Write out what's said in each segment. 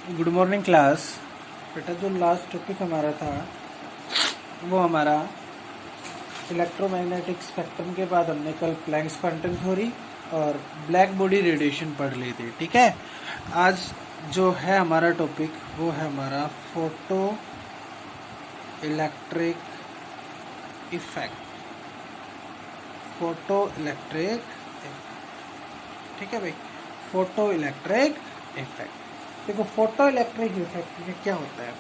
Good morning class. बेटा जो last topic हमारा था वो हमारा इलेक्ट्रोमैग्नेटिक स्पेक्ट्रम के बाद हमने कल प्लैंक्स क्वांटम थ्योरी और ब्लैक बॉडी रेडिएशन पढ़ ली थी। ठीक है, आज जो है हमारा टॉपिक वो है हमारा photo electric effect. Photo electric, ठीक है भाई, फोटो इलेक्ट्रिक इफेक्ट। देखो फोटो इलेक्ट्रिक इफेक्ट में क्या होता है,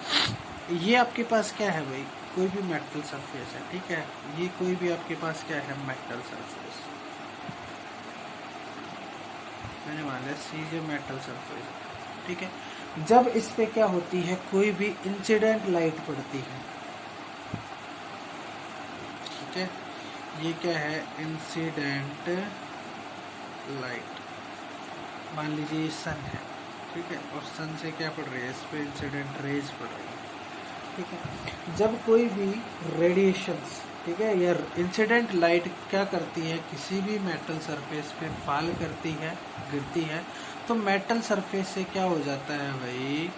ये आपके पास क्या है भाई, कोई भी मेटल सरफेस है, ठीक है, ये कोई भी आपके पास क्या है, मेटल सरफेस, मैंने मान लिया मेटल सरफेस, ठीक है। जब इस पे क्या होती है, कोई भी इंसिडेंट लाइट पड़ती है, ठीक है, ये क्या है, इंसिडेंट लाइट, मान लीजिए ये सन है, ठीक है, और सन से क्या पड़ रही है, इस पे इंसिडेंट रेज पड़ रही है, ठीक है। जब कोई भी रेडिएशंस, ठीक है, या इंसिडेंट लाइट क्या करती है, किसी भी मेटल सरफेस पे फॉल करती है, गिरती है, तो मेटल सरफेस से क्या हो जाता है भाई,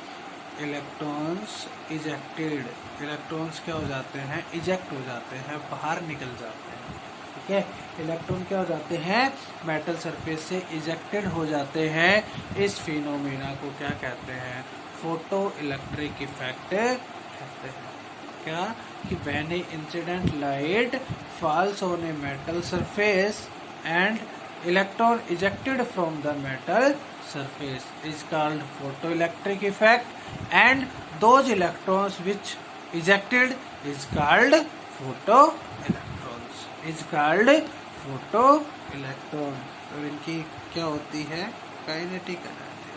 इलेक्ट्रॉन्स इजेक्टेड, इलेक्ट्रॉन्स क्या हो जाते हैं, इजेक्ट हो जाते हैं, बाहर निकल जाते हैं, ठीक है। इलेक्ट्रॉन क्या हो जाते हैं, मेटल सरफेस से इजेक्टेड हो जाते हैं। इस फिनोमेना को क्या कहते हैं, फोटो इलेक्ट्रिक इफेक्ट कहते हैं। क्या कि when A incident light falls on a metal surface and electron ejected from the metal surface is called photoelectric effect and those electrons which ejected is called photoelectrons, is called photoelectron। तो इनकी क्या होती है, kinetic energy,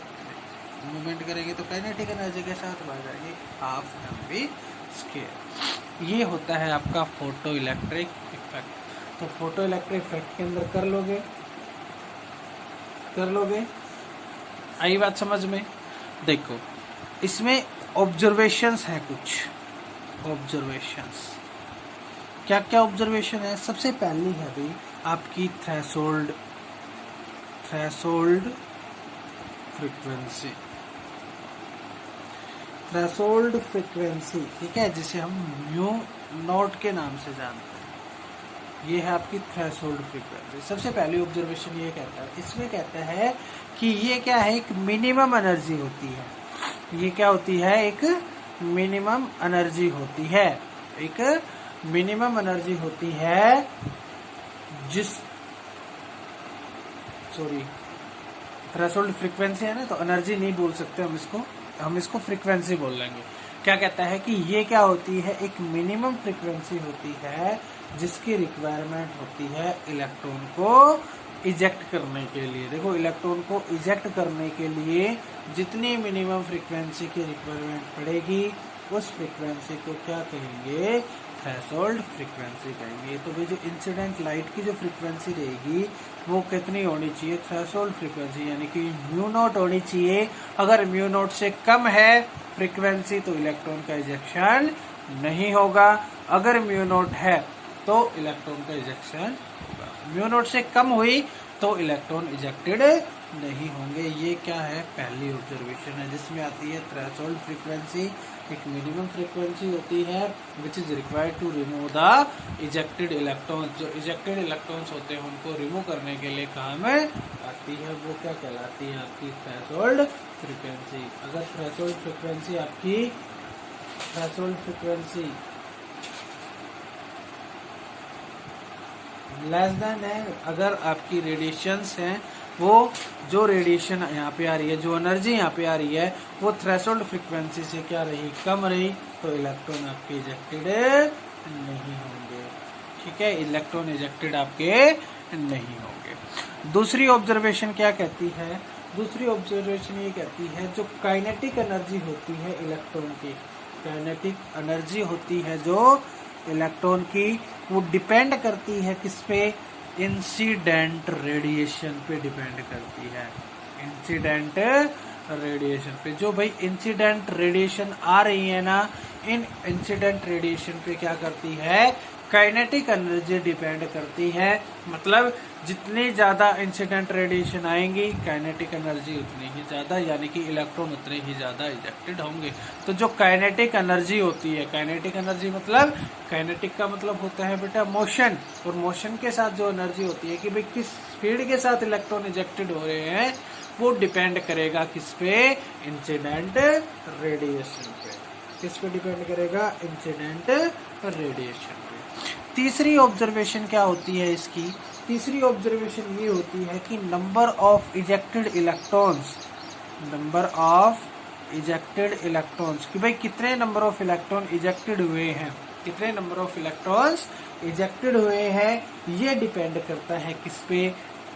movement करेंगे तो kinetic energy के साथ बढ़ जाएगी हाफ mv स्क्वायर। ये होता है आपका फोटो इलेक्ट्रिक इफेक्ट। तो फोटो इलेक्ट्रिक इफेक्ट के अंदर कर लोगे, आई बात समझ में। देखो इसमें ऑब्जर्वेशंस है, कुछ ऑब्जर्वेशंस, क्या क्या ऑब्जर्वेशन है। सबसे पहली है भाई आपकी थ्रेशोल्ड फ्रीक्वेंसी, थ्रेशोल्ड फ्रीक्वेंसी, ठीक है, जिसे हम म्यू नॉट के नाम से जानते हैं। ये है आपकी थ्रेशोल्ड फ्रीक्वेंसी। सबसे पहली ऑब्जर्वेशन ये कहता है, इसमें कहता है कि ये क्या है, एक मिनिमम एनर्जी होती है। ये क्या होती है, एक मिनिमम एनर्जी होती है, एक मिनिमम एनर्जी होती है थ्रेशोल्ड फ्रीक्वेंसी है ना, तो एनर्जी नहीं बोल सकते हम इसको फ्रीक्वेंसी बोल लेंगे। क्या कहता है कि ये क्या होती है, एक मिनिमम फ्रीक्वेंसी होती है जिसकी रिक्वायरमेंट होती है इलेक्ट्रॉन को इजेक्ट करने के लिए। देखो इलेक्ट्रॉन को इजेक्ट करने के लिए जितनी मिनिमम फ्रीक्वेंसी की रिक्वायरमेंट पड़ेगी उस फ्रीक्वेंसी को क्या कहेंगे, थ्रेशोल्ड फ्रीक्वेंसी कहेंगे। तो भाई जो इंसिडेंट लाइट की जो फ्रीक्वेंसी रहेगी वो कितनी होनी चाहिए, थ्रेशोल्ड फ्रीक्वेंसी, यानी कि म्यू नॉट होनी चाहिए। अगर म्यू नॉट से कम है फ्रीक्वेंसी तो इलेक्ट्रॉन का इजेक्शन नहीं होगा, अगर म्यू नॉट है तो इलेक्ट्रॉन का इजेक्शन होगा। म्यू नॉट से कम हुई तो इलेक्ट्रॉन इजेक्टेड नहीं होंगे। ये क्या है, पहली ऑब्जर्वेशन है, जिसमें आती है थ्रेशोल्ड फ्रीक्वेंसी, एक मिनिमम फ्रीक्वेंसी होती है which is required to remove the ejected electrons. जो इजेक्टेड इलेक्ट्रॉन्स होते हैं उनको रिमूव करने के लिए काम आती है, वो क्या कहलाती है, आपकी थ्रेशोल्ड फ्रीक्वेंसी। अगर थ्रेशोल्ड फ्रीक्वेंसी आपकी लेस देन है, अगर आपकी रेडिएशंस हैं, वो जो रेडिएशन यहाँ पे आ रही है, जो एनर्जी यहाँ पे आ रही है वो थ्रेशोल्ड फ्रीक्वेंसी से क्या रही, कम रही, तो इलेक्ट्रॉन आपके इजेक्टेड नहीं होंगे, ठीक है, इलेक्ट्रॉन इजेक्टेड आपके नहीं होंगे। दूसरी ऑब्जर्वेशन क्या कहती है, दूसरी ऑब्जर्वेशन ये कहती है जो काइनेटिक एनर्जी होती है इलेक्ट्रॉन की, काइनेटिक एनर्जी होती है जो इलेक्ट्रॉन की, वो डिपेंड करती है किस पे, इंसिडेंट रेडिएशन पे डिपेंड करती है, इंसिडेंट रेडिएशन पे। जो भाई इंसिडेंट रेडिएशन आ रही है ना, इन इंसिडेंट रेडिएशन पे क्या करती है, काइनेटिक एनर्जी डिपेंड करती है, मतलब जितनी ज्यादा इंसिडेंट रेडिएशन आएंगी काइनेटिक एनर्जी उतनी ही ज्यादा, यानी कि इलेक्ट्रॉन उतने ही ज्यादा इजेक्टेड होंगे। तो जो काइनेटिक एनर्जी होती है, काइनेटिक एनर्जी मतलब, काइनेटिक का मतलब होता है बेटा मोशन, और मोशन के साथ जो एनर्जी होती है कि भाई किस स्पीड के साथ इलेक्ट्रॉन इजेक्टेड हो रहे हैं, वो डिपेंड करेगा किस पे, इंसिडेंट रेडिएशन पे। किस पे डिपेंड करेगा, इंसिडेंट रेडिएशन पे। तीसरी ऑब्जर्वेशन क्या होती है इसकी, तीसरी ऑब्जर्वेशन ये होती है कि number of ejected electrons, number of ejected electrons, कि भाई कितने नंबर ऑफ इलेक्ट्रॉन इजेक्टेड हुए हैं, कितने नंबर ऑफ इलेक्ट्रॉन्स इजेक्टेड हुए हैं, ये डिपेंड करता है किस पे,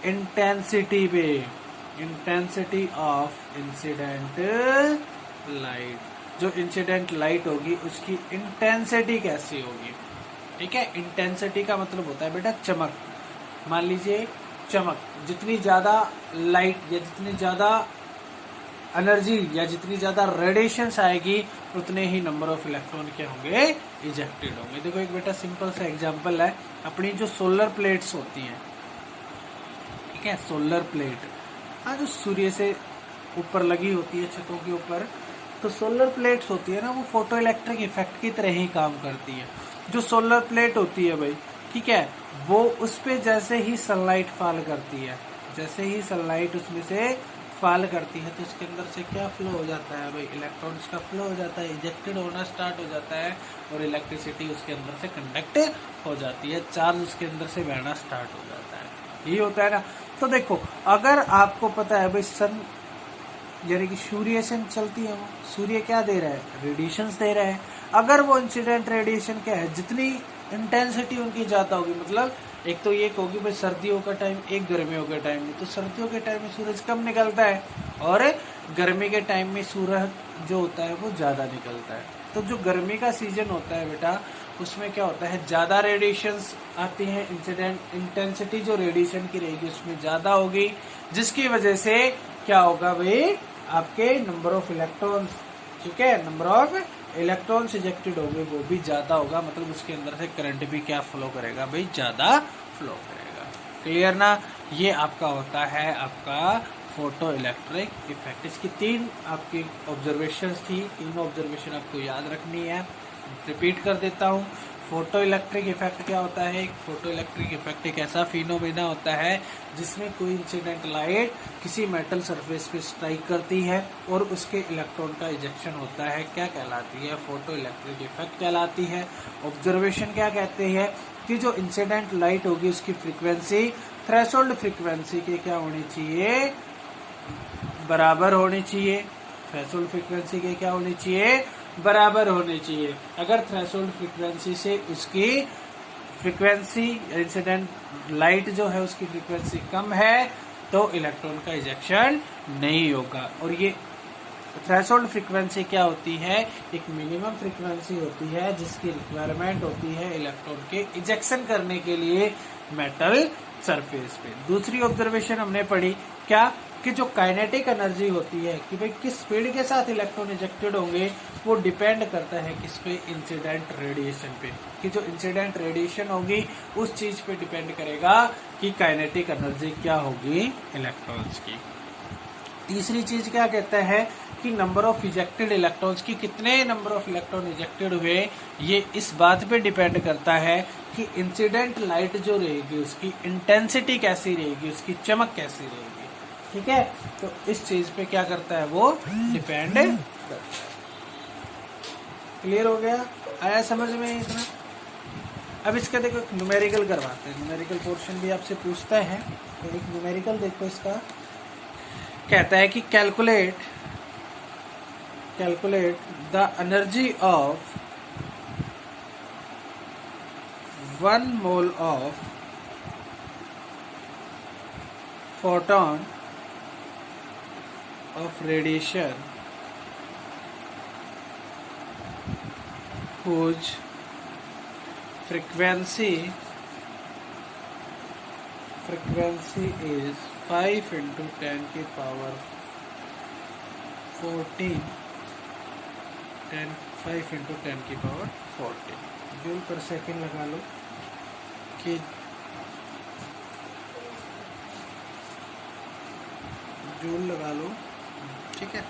इंटेंसिटी पे, इंटेंसिटी ऑफ इंसिडेंट लाइट। जो इंसिडेंट लाइट होगी उसकी इंटेंसिटी कैसी होगी, ठीक है। इंटेंसिटी का मतलब होता है बेटा चमक। मान लीजिए चमक, जितनी ज्यादा लाइट या जितनी ज्यादा एनर्जी या जितनी ज्यादा रेडिएशन आएगी उतने ही नंबर ऑफ इलेक्ट्रॉन क्या होंगे, इजेक्टेड होंगे। देखो एक बेटा सिंपल सा एग्जांपल है, अपनी जो सोलर प्लेट्स होती हैं, ठीक है, सोलर प्लेट, हाँ, जो सूर्य से ऊपर लगी होती है छतों के ऊपर, तो सोलर प्लेट्स होती है ना, वो फोटो इलेक्ट्रिक इफेक्ट की तरह ही काम करती है। जो सोलर प्लेट होती है भाई, ठीक है, वो उस पे जैसे ही सनलाइट फॉल करती है, जैसे ही सनलाइट उसमें से फॉल करती है तो उसके अंदर से क्या फ्लो हो जाता है भाई, इलेक्ट्रॉन्स का फ्लो हो जाता है, इजेक्टेड होना स्टार्ट हो जाता है, और इलेक्ट्रिसिटी उसके अंदर से कंडक्ट हो जाती है, चार्ज उसके अंदर से बहना स्टार्ट हो जाता है, यही होता है ना। तो देखो अगर आपको पता है भाई सन यानी कि सूर्य से चलती है, वो सूर्य क्या दे रहा है, रेडिएशंस दे रहा है। अगर वो इंसिडेंट रेडिएशन क्या है, जितनी इंटेंसिटी उनकी ज्यादा होगी, मतलब एक तो ये होगी भाई सर्दियों का टाइम, एक गर्मियों के टाइम में, तो सर्दियों के टाइम में सूरज कम निकलता है और गर्मी के टाइम में सूरज जो होता है वो ज्यादा निकलता है। तो जो गर्मी का सीजन होता है बेटा, उसमें क्या होता है, ज्यादा रेडिएशंस आती हैं, इंसिडेंट इंटेंसिटी जो रेडिएशन की रहेगी उसमें ज्यादा होगी, जिसकी वजह से क्या होगा भाई, आपके नंबर ऑफ इलेक्ट्रॉन्स, ठीक है, नंबर ऑफ इलेक्ट्रॉन्स इजेक्टेड होंगे वो भी ज्यादा होगा, मतलब उसके अंदर से करंट भी क्या फ्लो करेगा भाई, ज्यादा फ्लो करेगा। क्लियर ना। ये आपका होता है आपका फोटो इलेक्ट्रिक इफेक्ट। इसकी तीन आपकी ऑब्जर्वेशंस थी, तीनों ऑब्जर्वेशन आपको याद रखनी है। रिपीट कर देता हूँ, फोटो इलेक्ट्रिक इफेक्ट क्या होता है, एक फोटो इलेक्ट्रिक इफेक्ट एक ऐसा फिनोमेना होता है जिसमें कोई इंसिडेंट लाइट किसी मेटल सरफेस पे स्ट्राइक करती है और उसके इलेक्ट्रॉन का इजेक्शन होता है, क्या कहलाती है, फोटो इलेक्ट्रिक इफेक्ट कहलाती है। ऑब्जर्वेशन क्या कहते हैं कि जो इंसिडेंट लाइट होगी उसकी फ्रीक्वेंसी थ्रेशोल्ड फ्रीक्वेंसी के क्या होनी चाहिए, बराबर होनी चाहिए। थ्रेशोल्ड फ्रीक्वेंसी के क्या होनी चाहिए, बराबर होनी चाहिए। अगर थ्रेशोल्ड फ्रीक्वेंसी से उसकी फ्रीक्वेंसी इंसिडेंट लाइट जो है उसकी फ्रीक्वेंसी कम है तो इलेक्ट्रॉन का इजेक्शन नहीं होगा। और ये थ्रेशोल्ड फ्रीक्वेंसी क्या होती है, एक मिनिमम फ्रीक्वेंसी होती है जिसकी रिक्वायरमेंट होती है इलेक्ट्रॉन के इजेक्शन करने के लिए मेटल सरफेस पे। दूसरी ऑब्जर्वेशन हमने पढ़ी क्या, कि जो काइनेटिक एनर्जी होती है कि भाई किस स्पीड के साथ इलेक्ट्रॉन इजेक्टेड होंगे वो डिपेंड करता है किस पे, इंसिडेंट रेडिएशन पे। कि जो इंसिडेंट रेडिएशन होगी उस चीज पे डिपेंड करेगा कि काइनेटिक एनर्जी क्या होगी इलेक्ट्रॉन्स की। तीसरी चीज क्या कहता है कि नंबर ऑफ इजेक्टेड इलेक्ट्रॉन्स की, कितने नंबर ऑफ इलेक्ट्रॉन इजेक्टेड हुए, ये इस बात पे डिपेंड करता है कि इंसिडेंट लाइट जो रहेगी उसकी इंटेंसिटी कैसी रहेगी, उसकी चमक कैसी रहेगी। ठीक है, तो इस चीज पे क्या करता है, वो डिपेंड करता है। क्लियर हो गया, आया समझ में इतना। अब इसका देखो एक न्यूमेरिकल करवाते हैं, न्यूमेरिकल पोर्शन भी आपसे पूछता है, तो एक न्यूमेरिकल देखो इसका कहता है कि calculate the energy of 1 mole of photon of radiation whose frequency is 5 into 10 की power 14 5 into 10 की power 14 जूल पर सेकेंड लगा लो। कि जूल लगा लो, ठीक है।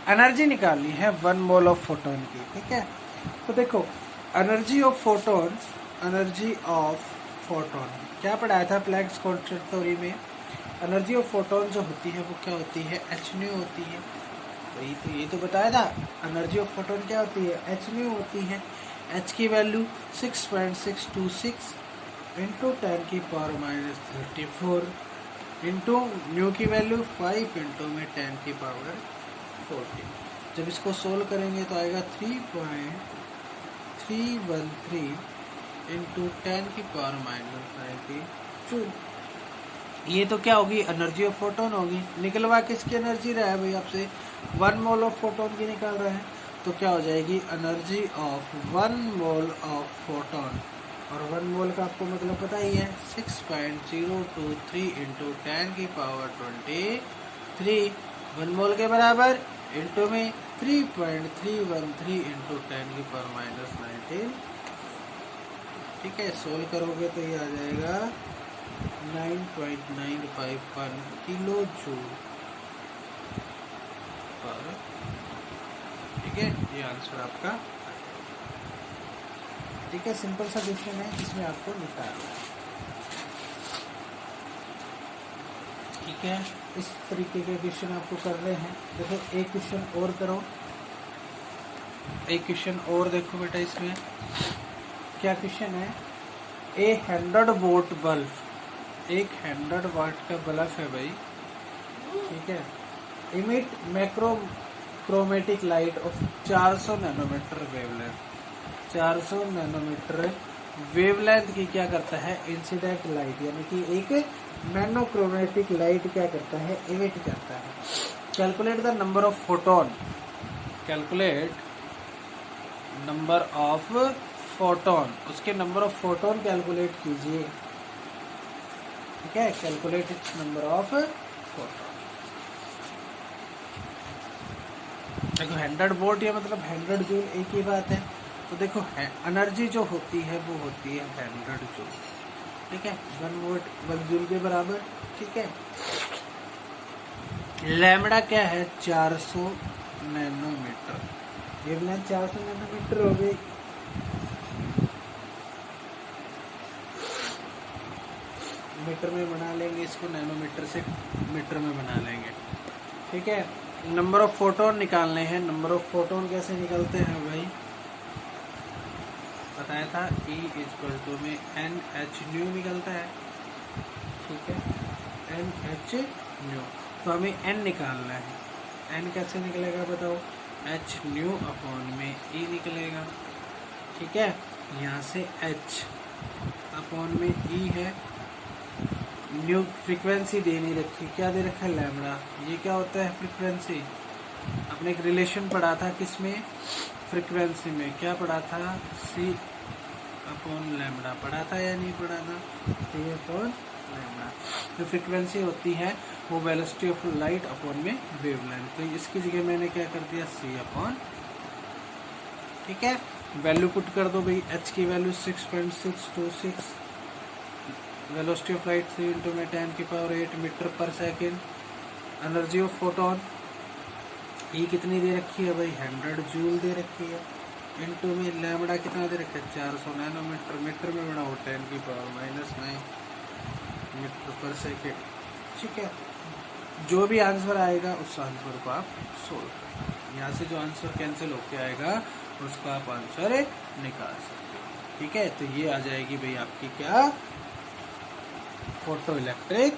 एनर्जी निकालनी है 1 मोल ऑफ फोटोन की, ठीक है। तो देखो energy of photon, energy of photon क्या पढ़ाया था प्लैंक्स कांस्टेंट थ्योरी में। एनर्जी ऑफ फोटोन जो होती है वो क्या होती है, एच न्यू होती है। वही तो ये तो बताया था, एनर्जी ऑफ फोटोन क्या होती है, एच न्यू होती है। एच की वैल्यू 6.626 इंटू 10⁻34 इंटू न्यू की वैल्यू 5 इंटू में 10⁻40। जब इसको सोल्व करेंगे तो आएगा 3.313 इंटू 10⁻92। ये तो क्या होगी, एनर्जी ऑफ फोटोन होगी। निकलवा किसकी एनर्जी रहा है भाई आपसे, 1 मोल ऑफ फोटोन की निकाल रहे हैं, तो क्या हो जाएगी energy of 1 mole of photon. और 1 मोल का आपको मतलब पता ही है 6.023 इंटू 10⁻23 1 मोल के बराबर, इंटू में 3.313 इंटू 10⁻19। ठीक है, सोल्व करोगे तो ये आ जाएगा 9.951 किलो जूल पर, ठीक है। ये आंसर आपका, ठीक है। सिंपल सा क्वेश्चन है, इसमें आपको निकालना है, ठीक है। इस तरीके के क्वेश्चन आपको कर रहे हैं। देखो एक क्वेश्चन और करो, एक क्वेश्चन और देखो बेटा। इसमें क्या क्वेश्चन है, 100 वोल्ट बल्ब, 100 वाट का बल्ब है भाई, ठीक है। Emit macrochromatic light of 400 nanometer wavelength, 400 nanometer wavelength की क्या करता है, इंसिडेंट लाइट, यानी कि एक नैनोक्रोमेटिक लाइट क्या करता है, इमिट करता है। Calculate the number of photon, calculate number of photon, उसके नंबर ऑफ फोटोन कैलकुलेट कीजिए, ठीक है। Calculate its number of photon. देखो 100 वोल्ट या मतलब 100 जूल एक ही बात है। तो देखो एनर्जी जो होती है वो होती है 100 जूल, ठीक है। 1 वोल्ट 1 जूल के बराबर, ठीक है। लैम्बडा क्या है, 400 नैनोमीटर, वेवलेंथ 400 नैनोमीटर हो गई। मीटर में बना लेंगे इसको, नैनोमीटर से मीटर में बना लेंगे, ठीक है। नंबर ऑफ फोटोन निकालने हैं। नंबर ऑफ फोटोन कैसे निकलते हैं भाई, बताया था E = में NH न्यू निकलता है, ठीक है। NH न्यू, तो हमें N निकालना है। N कैसे निकलेगा बताओ, H न्यू अपॉन में E निकलेगा, ठीक है। यहाँ से H अपॉन में E है, न्यू फ्रीक्वेंसी दे नहीं रखी, क्या दे रखा है, लैम्बडा। ये क्या होता है, फ्रीक्वेंसी। आपने एक रिलेशन पढ़ा था किसमें, फ्रीक्वेंसी में, क्या पढ़ा था, C अपॉन लैम्बडा पढ़ा था या नहीं पढ़ा था, C अपॉन लैम्बडा। जो फ्रीक्वेंसी होती है वो वेलोसिटी ऑफ लाइट अपॉन में वेवलेंथ, तो इसकी जगह मैंने क्या कर दिया, C अपॉन, ठीक है। वैल्यू पुट कर दो भाई, H की value 6.626, velocity of light 3 into में 10⁸ मीटर पर सेकेंड। एनर्जी ऑफ फोटोन ये कितनी दे रखी है भाई, 100 जूल दे रखी है, इंटू में लैम्बडा कितना दे रखा है, 400 नैनोमीटर, मीटर में बनाओ 10⁻⁹ मीटर पर सेकेंड, ठीक है। जो भी आंसर आएगा उस आंसर को आप सोल्व करें। यहाँ से जो आंसर कैंसिल होके आएगा उसका आप आंसर निकाल सकते हो, ठीक है। तो ये आ जाएगी भाई आपकी क्या, फोटो इलेक्ट्रिक,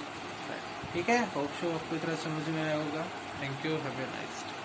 ठीक है। होप सो आपको इतना समझ में आया होगा। Thank you, have a nice day.